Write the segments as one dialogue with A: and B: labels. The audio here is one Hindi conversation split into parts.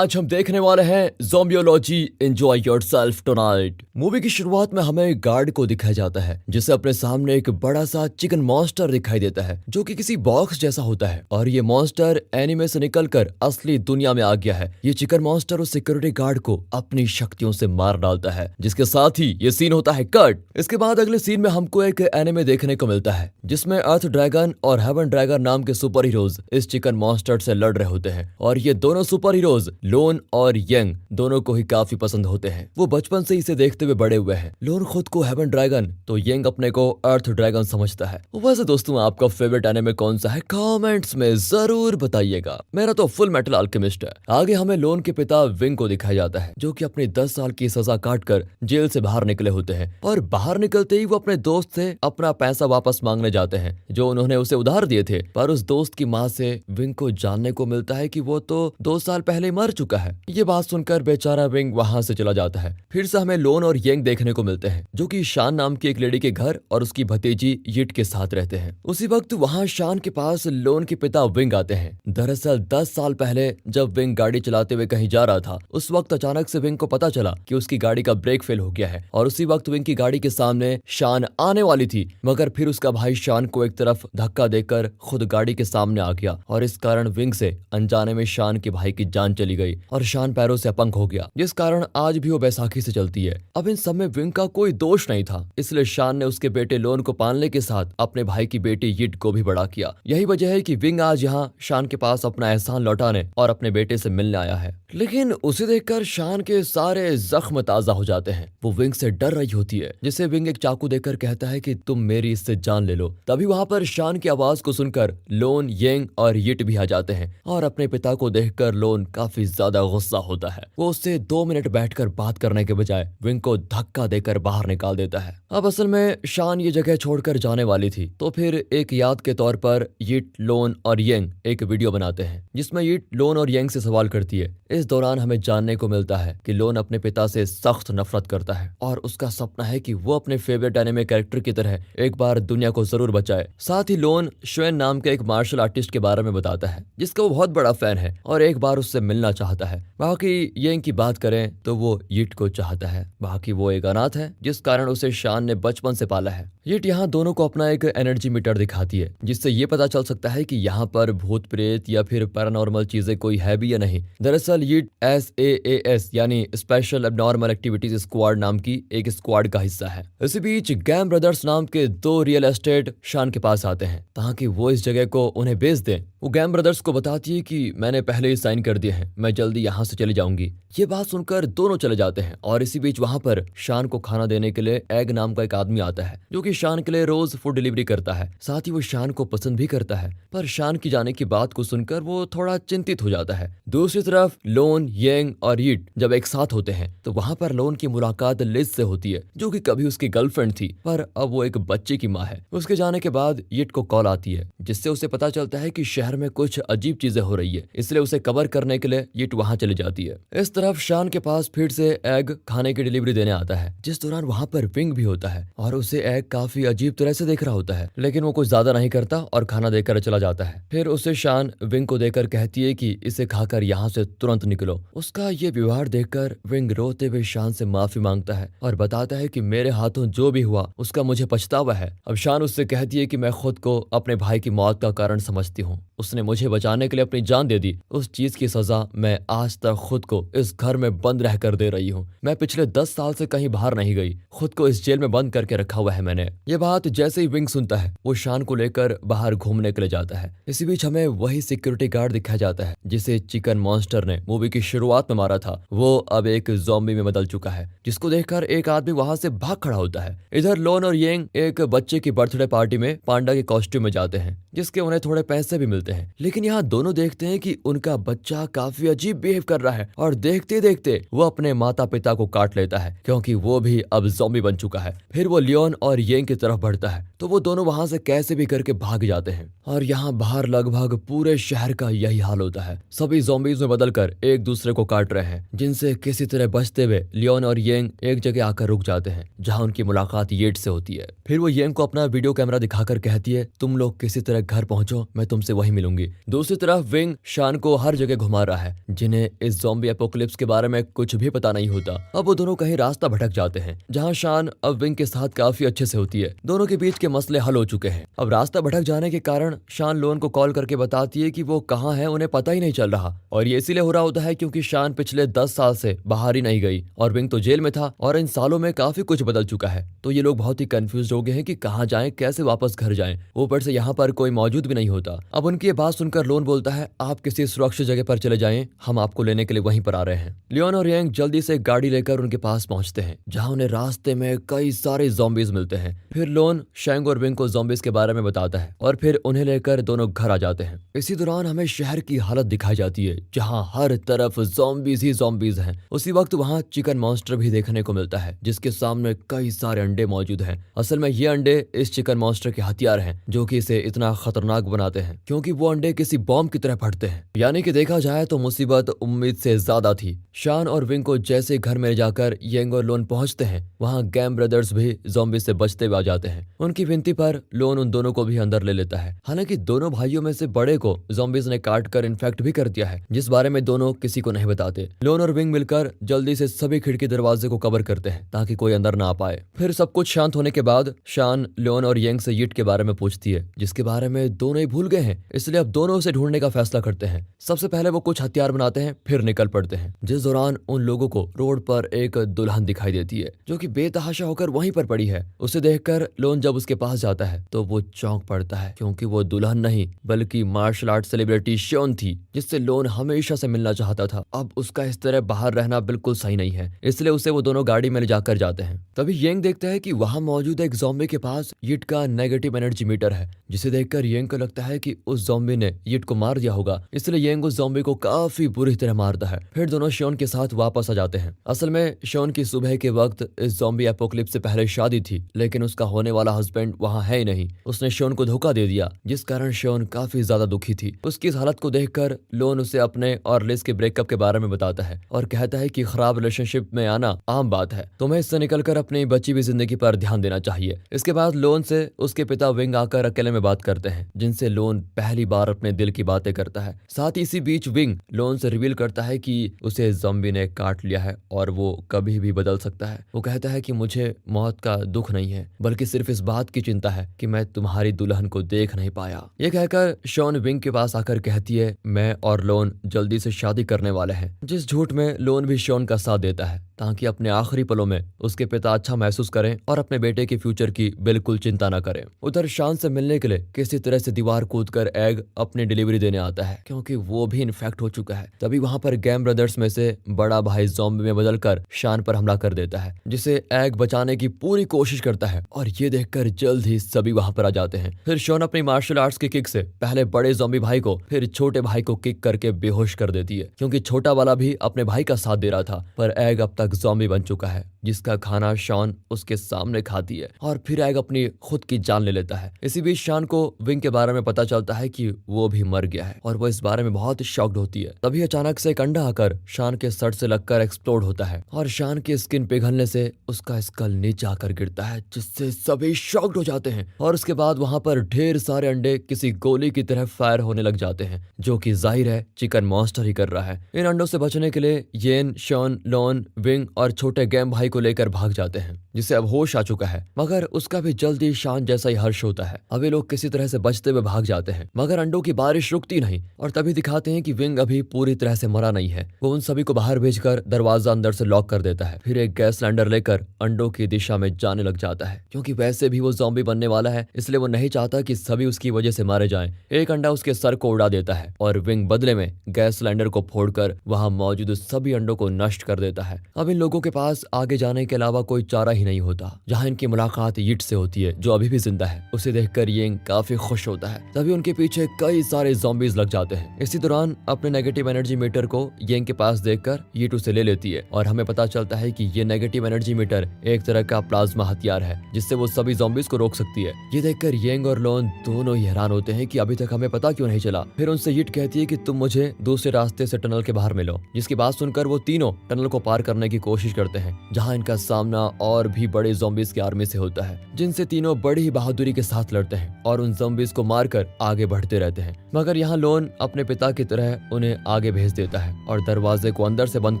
A: आज हम देखने वाले हैं ज़ोंबियोलॉजी एंजॉय योरसेल्फ टुनाइट। मूवी की शुरुआत में हमें गार्ड को दिखाया जाता है जिसे अपने सामने एक बड़ा सा चिकन मॉन्स्टर दिखाई देता है जो कि किसी बॉक्स जैसा होता है और ये मॉन्स्टर एनिमे से निकलकर असली दुनिया में आ गया है। ये चिकन मॉन्स्टर उस सिक्योरिटी गार्ड को अपनी शक्तियों से मार डालता है जिसके साथ ही ये सीन होता है कट। इसके बाद अगले सीन में हमको एक एनिमे देखने को मिलता है जिसमें अर्थ ड्रैगन और हेवन ड्रैगन नाम के सुपर हीरोज इस चिकन मॉन्स्टर से लड़ रहे होते हैं और ये दोनों सुपर हीरोज लोन और यंग दोनों को ही काफी पसंद होते हैं। वो बचपन से इसे देखते हुए बड़े हुए हैं। लोन खुद को हेवन ड्रैगन तो यंग अपने को अर्थ ड्रैगन समझता है। वैसे दोस्तों आपका फेवरेट एनिमे कौन सा है कमेंट्स में जरूर बताइएगा। मेरा तो फुल मेटल अल्केमिस्ट है। आगे हमें लोन के पिता विंग को दिखाया जाता है जो कि अपनी 10 साल की सजा काट कर जेल से बाहर निकले होते हैं और बाहर निकलते ही वो अपने दोस्त से अपना पैसा वापस मांगने जाते हैं जो उन्होंने उसे उधार दिए थे। पर उस दोस्त की माँ से विंग को जानने को मिलता है कि वो तो 2 साल पहले मर चुका है। ये बात सुनकर बेचारा विंग वहां से चला जाता है। फिर से हमें लोन और यंग देखने को मिलते हैं जो कि शान नाम की एक लेडी के घर और उसकी भतीजी यिट के साथ रहते हैं। उसी वक्त वहां शान के पास लोन के पिता विंग आते हैं। दरअसल 10 साल पहले जब विंग गाड़ी चलाते हुए कहीं जा रहा था उस वक्त अचानक से विंग को पता चला कि उसकी गाड़ी का ब्रेक फेल हो गया है और उसी वक्त विंग की गाड़ी के सामने शान आने वाली थी मगर फिर उसका भाई शान को एक तरफ धक्का देकर खुद गाड़ी के सामने आ गया और इस कारण विंग से अनजाने में शान के भाई की जान चली गई और शान पैरों से अपंग हो गया जिस कारण आज भी वो बैसाखी से चलती है। अब इन सब में विंग का कोई दोष नहीं था इसलिए शान ने उसके बेटे लोन को पालने के साथ अपने भाई की बेटी यिट को भी बड़ा किया। यही वजह है कि विंग आज यहाँ शान के पास अपना एहसान लौटाने और अपने बेटे से मिलने आया है। लेकिन उसे देखकर शान के सारे जख्म ताजा हो जाते हैं। वो विंग से डर रही होती है जिसे विंग एक चाकू देकर कहता है कि तुम मेरी इससे जान ले लो। तभी वहां पर शान की आवाज को सुनकर लोन यंग और यिट भी आ जाते हैं और अपने पिता को देखकर लोन काफी ज्यादा गुस्सा होता है। वो उससे 2 मिनट बैठकर बात करने के बजाय विंग को धक्का देकर बाहर निकाल देता है। अब असल में शान ये जगह छोड़कर जाने वाली थी तो फिर एक याद के तौर पर यिट लोन और यंग एक वीडियो बनाते हैं जिसमें यिट लोन और यंग से सवाल करती है। इस दौरान हमें जानने को मिलता है कि लोन अपने पिता से सख्त नफरत करता है और उसका सपना है कि वो अपने फेवरेट एनिमे कैरेक्टर की तरह एक बार दुनिया को जरूर बचाए। साथ ही लोन श्वेन नाम के एक मार्शल आर्टिस्ट के बारे में बताता है जिसका वो बहुत बड़ा फैन है और एक बार उससे मिलना चाहता है। बाकी यंग की बात करें तो वो यिट को चाहता है। बाकी वो एक अनाथ है जिस कारण उसे शान ने बचपन से पाला है। यिट यहाँ दोनों को अपना एक एनर्जी मीटर दिखाती है जिससे ये पता चल सकता है कि यहाँ पर भूत प्रेत या फिर पैरानॉर्मल चीजें कोई है भी या नहीं। दरअसल यिट SAAS यानी स्पेशल एबनॉर्मल एक्टिविटीज स्क्वाड नाम की एक स्क्वाड का हिस्सा है। इसी बीच गैम ब्रदर्स नाम के 2 रियल एस्टेट शान के पास आते हैं ताकि वो इस जगह को उन्हें बेच दें। वो गैम ब्रदर्स को बताती है कि मैंने पहले ही साइन कर दिए हैं, मैं जल्दी यहाँ से चली जाऊंगी। ये बात सुनकर दोनों चले जाते हैं और इसी बीच वहां पर शान को खाना देने के लिए एग नाम का एक आदमी आता है जो कि शान के लिए रोज फूड डिलीवरी करता है। साथ ही वो शान को पसंद भी करता है पर शान की जाने की बात को सुनकर वो थोड़ा चिंतित हो जाता है। दूसरी तरफ लोन यंग और यिट जब एक साथ होते हैं तो वहां पर लोन की मुलाकात लिज से होती है जो कि कभी उसकी गर्लफ्रेंड थी पर अब वो एक बच्चे की माँ है। उसके जाने के बाद यिट को कॉल आती है जिससे उसे पता चलता है कि शहर में कुछ अजीब चीजें हो रही है इसलिए उसे कवर करने के लिए यिट वहां चली जाती है। इस तरफ शान के पास फिर से एग खाने की डिलीवरी देने आता है जिस दौरान वहां पर विंग भी होता है और उसे एग काफी अजीब तरह से देख रहा होता है लेकिन वो कुछ ज्यादा नहीं करता और खाना देकर चला जाता है। फिर उसे शान विंग को देकर कहती है कि इसे खाकर यहाँ से तुरंत निकलो। उसका ये व्यवहार देखकर विंग रोते हुए शान से माफी मांगता है और बताता है कि मेरे हाथों जो भी हुआ उसका मुझे पछतावा है। अब शान उससे कहती है कि मैं खुद को अपने भाई की मौत का कारण समझती हूँ। उसने मुझे बचाने के लिए अपनी जान दे दी। उस चीज की सजा मैं आज तक खुद को इस घर में बंद रहकर दे रही हूँ। मैं पिछले 10 साल से कहीं बाहर नहीं गई। खुद को इस जेल में बंद करके रखा हुआ है मैंने। ये बात जैसे ही विंग सुनता है वो शान को लेकर बाहर घूमने के लिए जाता है। इसी बीच हमें वही सिक्योरिटी गार्ड दिखाया जाता है जिसे चिकन मॉन्स्टर ने मूवी की शुरुआत में मारा था। वो अब एक ज़ॉम्बी में बदल चुका है जिसको देखकर एक आदमी वहां से भाग खड़ा होता है। इधर लोन और यंग एक बच्चे की बर्थडे पार्टी में पांडा के कॉस्ट्यूम में जाते हैं जिसके उन्हें थोड़े पैसे भी मिलते हैं। लेकिन यहाँ दोनों देखते हैं कि उनका बच्चा काफी अजीब बिहेव कर रहा है और देखते देखते वो अपने माता पिता को काट लेता है क्योंकि वो भी अब ज़ॉम्बी बन चुका है। फिर वो लियोन और यंग की तरफ बढ़ता है तो वो दोनों वहां से कैसे भी करके भाग जाते हैं और यहाँ बाहर लगभग पूरे शहर का यही हाल होता है। सभी ज़ॉम्बीज में बदलकर एक दूसरे को काट रहे हैं जिनसे किसी तरह बचते हुए लियोन और यंग एक जगह आकर रुक जाते हैं जहाँ उनकी मुलाकात येट से होती है। फिर वो यंग को अपना वीडियो कैमरा दिखाकर कहती है तुम लोग किसी तरह घर पहुंचो, मैं तुमसे वहीं मिलूंगी। दूसरी तरफ विंग शान को हर जगह घुमा रहा है जिन्हें इस ज़ॉम्बी एपोकलिप्स के बारे में कुछ भी पता नहीं होता। अब वो दोनों कहीं रास्ता भटक जाते हैं, जहाँ शान अब विंग के साथ काफी अच्छे से होती है। दोनों के बीच के मसले हल हो चुके हैं। अब रास्ता भटक जाने के कारण शान लोन को कॉल करके बताती है कि वो कहाँ है, उन्हें पता ही नहीं चल रहा। और ये इसीलिए हो रहा होता है क्योंकि शान पिछले 10 साल से बाहर ही नहीं गई और विंग तो जेल में था और इन सालों में काफी कुछ बदल चुका है। तो ये लोग बहुत ही कंफ्यूज हो गए हैं कि कहाँ जाएं, कैसे वापस घर जाएं। ऊपर से यहाँ पर कोई मौजूद भी नहीं होता। अब उनकी ये बात सुनकर लोन बोलता है, आप किसी सुरक्षित जगह पर चले जाएं, हम आपको लेने के लिए वहीं पर आ रहे हैं। लियोन और यंग जल्दी से गाड़ी लेकर उनके पास पहुंचते हैं, जहां उन्हें रास्ते में कई सारे ज़ॉम्बीज मिलते हैं। फिर लोन शैंग और विंग को ज़ॉम्बीज के बारे में बताता है और फिर उन्हें लेकर दोनों घर आ जाते हैं। इसी दौरान हमें शहर की हालत दिखाई जाती है, जहां हर तरफ ज़ॉम्बीज ही ज़ॉम्बीज हैं। उसी वक्त वहां चिकन मॉन्स्टर भी देखने को मिलता है, जिसके सामने कई सारे अंडे मौजूद हैं। असल में ये अंडे इस चिकन मॉन्स्टर के हथियार हैं, जो कि इसे इतना खतरनाक बनाते हैं क्योंकि वो अंडे किसी बॉम्ब की तरह फटते हैं। यानी कि देखा जाए तो मुसीबत उम्मीद से ज्यादा थी। शान और विंग को जैसे घर में जाकर यंग और लोन पहुंचते हैं, वहां गैम ब्रदर्स भी ज़ॉम्बी से बचते हुए आ जाते हैं। उनकी विनती पर लोन उन दोनों को भी अंदर ले लेता है। हालांकि दोनों भाइयों में से बड़े को ज़ॉम्बीज ने काट कर इन्फेक्ट भी कर दिया है, जिस बारे में दोनों किसी को नहीं बताते। लोन और विंग मिलकर जल्दी से सभी खिड़की दरवाजे को कवर करते हैं ताकि कोई अंदर ना आ पाए। फिर सब कुछ शांत होने के बाद शान लोन और यंग से यिट के बारे में पूछती है, जिसके बारे में दोनों ही भूल गए हैं। इसलिए अब दोनों उसे ढूंढने का फैसला करते हैं। सबसे पहले वो कुछ हथियार बनाते हैं, फिर निकल पड़ते हैं। जिस दौरान उन लोगों को रोड पर एक दुल्हन दिखाई देती है, जो कि बेतहाशा होकर वहीं पर पड़ी है। उसे देखकर लोन जब उसके पास जाता है तो वो चौंक पड़ता है, क्योंकि वो दुल्हन नहीं बल्कि मार्शल आर्ट सेलिब्रिटी शॉन थी, जिससे लोन हमेशा से मिलना चाहता था। अब उसका इस तरह बाहर रहना बिल्कुल सही नहीं है, इसलिए उसे वो दोनों गाड़ी में ले जाकर जाते हैं। तभी यंग देखता है कि वहां मौजूद एक ज़ॉम्बी के पास यिट का नेगेटिव एनर्जी मीटर है, जिसे देखकर यंग को लगता है कि उस ज़ॉम्बी ने यिट को मार दिया होगा। इसलिए यंग उस ज़ॉम्बी को काफी बुरी तरह मारता है। फिर दोनों शॉन के साथ वापस आ जाते हैं। असल में शॉन की सुबह के वक्त इस ज़ॉम्बी एपोकलिप्स से पहले शादी थी, लेकिन उसका होने वाला हस्बैंड वहां है ही नहीं। उसने शॉन को धोखा दे दिया, जिस कारण शॉन काफी ज्यादा दुखी थी। उसकी इस हालत को देखकर लोन उसे अपने और लिज के ब्रेकअप के बारे में बताता है और कहता है कि खराब रिलेशनशिप में आना आम बात है, तुम्हें इससे निकलकर अपनी बची हुई जिंदगी पर ध्यान देना चाहिए। इसके बाद लोन से उसके पिता विंग आकर अकेले में बात करते हैं, जिनसे लोन पहली बार अपने दिल की बातें करता है। साथ ही इसी बीच विंग लोन से रिवील करता है कि उसे ज़ॉम्बी ने काट लिया है और वो कभी भी बदल सकता है। वो कहता है कि मुझे मौत का दुख नहीं है, बल्कि सिर्फ इस बात की चिंता है कि मैं तुम्हारी दुल्हन को देख नहीं पाया। ये कहकर शॉन विंग के पास आकर कहती है, मैं और लोन जल्दी से शादी करने वाले हैं, जिस झूठ में लोन भी शॉन का साथ देता है ताकि अपने आखिरी पलों में उसके पिता अच्छा महसूस करें और अपने बेटे के फ्यूचर की बिल्कुल चिंता न करें। उधर शान से मिलने के लिए किसी तरह से दीवार कूदकर एग अपनी डिलीवरी देने आता है, क्योंकि वो भी इन्फेक्ट हो चुका है। तभी वहां पर गैम ब्रदर्स में से बड़ा भाई ज़ॉम्बी में बदलकर शान पर हमला कर देता है, जिसे एग बचाने की पूरी कोशिश करता है और ये देखकर जल्द ही सभी वहां पर आ जाते हैं। फिर शॉन अपनी मार्शल आर्ट्स की किक से पहले बड़े ज़ॉम्बी भाई को फिर छोटे भाई को किक करके बेहोश कर देती है, क्योंकि छोटा वाला भी अपने भाई का साथ दे रहा था। पर एग अब तक ज़ॉम्बी बन चुका है, जिसका खाना शॉन उसके सामने खाती है और फिर एग अपनी खुद की जान ले लेता है। इसी बीच शान को विंग के बारे में पता चलता है कि वो भी मर गया है और वो इस बारे में बहुत शॉक्ड होती है। तभी अचानक से एक अंडा आकर शान के सर से लगकर एक्सप्लोड होता है और शान की स्किन पिघलने से उसका स्कल नीचे आकर गिरता है, जिससे सभी शॉक्ड हो जाते हैं। और उसके बाद वहां पर ढेर सारे अंडे किसी गोली की तरह फायर होने लग जाते हैं, जो कि जाहिर है चिकन मॉन्स्टर ही कर रहा है। इन अंडों से बचने के लिए येन, शॉन, लोन, विंग और छोटे गैम भाई को लेकर भाग जाते हैं, जिसे अब होश आ चुका है, मगर उसका भी जल्दी शान जैसा ही हर्ष होता है। अब ये लोग किसी तरह से बचते हुए भाग जाते हैं, मगर अंडों की बारिश रुकती नहीं और तभी दिखाते हैं कि विंग अभी पूरी तरह से मरा नहीं है। वो उन सभी को बाहर भेजकर दरवाजा अंदर से लॉक कर देता है। फिर एक गैस सिलेंडर लेकर अंडों की दिशा में जाने लग जाता है, क्योंकि वैसे भी वो ज़ॉम्बी बनने वाला है, इसलिए वो नहीं चाहता कि सभी उसकी वजह से मारे जाएं। एक अंडा उसके सर को उड़ा देता है और विंग बदले में गैस सिलेंडर को फोड़कर वहां मौजूद सभी अंडों को नष्ट कर देता है। अब इन लोगों के पास आगे जाने के अलावा कोई चारा ही नहीं होता। जहां इनकी मुलाकात यिट से होती है, जो अभी भी जिंदा है। उसे देखकर येंग काफी खुश होता है। तभी उनके पीछे कई सारे ज़ॉम्बीज लग जाते हैं। इसी दौरान अपने नेगेटिव एनर्जी मीटर को येंग के पास देखकर यिट उसे ले लेती है और हमें पता चलता है कि ये नेगेटिव एनर्जी मीटर एक तरह का प्लाज्मा हथियार है, जिससे वो सभी ज़ॉम्बीज को रोक सकती है। ये देखकर येंग और लोन दोनों ही हैरान होते हैं कि अभी तक हमें पता क्यों नहीं चला। फिर उनसे यिट कहती है कि तुम मुझे दूसरे रास्ते से टनल के बाहर मिलो, जिसकी बात सुनकर वो तीनों टनल को पार करने की कोशिश करते हैं, जहां इनका सामना और भी बड़े ज़ॉम्बीज़ की आर्मी से होता है, जिनसे तीनों बड़ी ही बहादुरी के साथ लड़ते हैं और उन ज़ॉम्बीज़ को मारकर आगे बढ़ते रहते हैं। मगर यहाँ लोन अपने पिता की तरह उन्हें आगे भेज देता है और दरवाजे को अंदर से बंद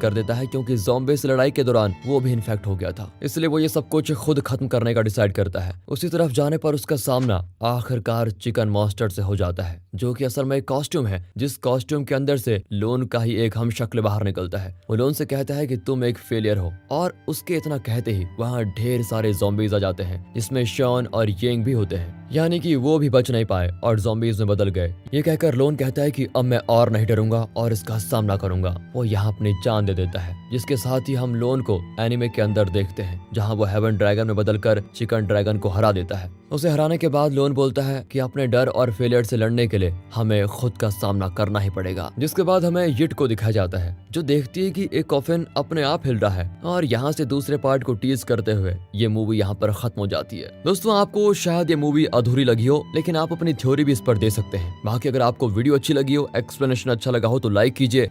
A: कर देता है, क्योंकि ज़ॉम्बीज़ लड़ाई के दौरान वो भी इन्फेक्ट हो गया था। इसलिए वो ये सब कुछ खुद खत्म करने का डिसाइड करता है। उसी तरफ जाने पर उसका सामना आखिरकार चिकन मॉन्स्टर से हो जाता है, जो कि असल में एक कॉस्ट्यूम है, जिस कॉस्ट्यूम के अंदर से लोन का ही एक हमशक्ल बाहर निकलता है। वो लोन से कहता है कि तुम एक फेलियर हो, और उसके इतना कहते ही वहाँ ढेर सारे ज़ॉम्बीज़ आ जाते हैं, जिसमें शॉन और येंग भी होते हैं, यानी कि वो भी बच नहीं पाए और ज़ॉम्बीज़ में बदल गए। ये कहकर लोन कहता है कि अब मैं और नहीं डरूंगा और इसका सामना करूंगा। वो यहाँ अपनी जान दे देता है, जिसके साथ ही हम लोन को एनिमे के अंदर देखते हैं, जहाँ वो हेवन ड्रैगन में बदलकर चिकन ड्रैगन को हरा देता है। उसे हराने के बाद लोन बोलता है कि अपने डर और फेलियर से लड़ने के लिए हमें खुद का सामना करना ही पड़ेगा। जिसके बाद हमें यिट को दिखाया जाता है, जो देखती है कि एक कॉफिन अपने आप हिल रहा है, और यहाँ से दूसरे पार्ट को टीज करते हुए ये मूवी यहाँ पर खत्म हो जाती है। दोस्तों, आपको शायद ये मूवी अधूरी लगी हो, लेकिन आप अपनी थ्योरी भी इस पर दे सकते हैं। बाकी अगर आपको वीडियो अच्छी लगी हो, एक्सप्लेनेशन अच्छा लगा हो, तो लाइक कीजिए।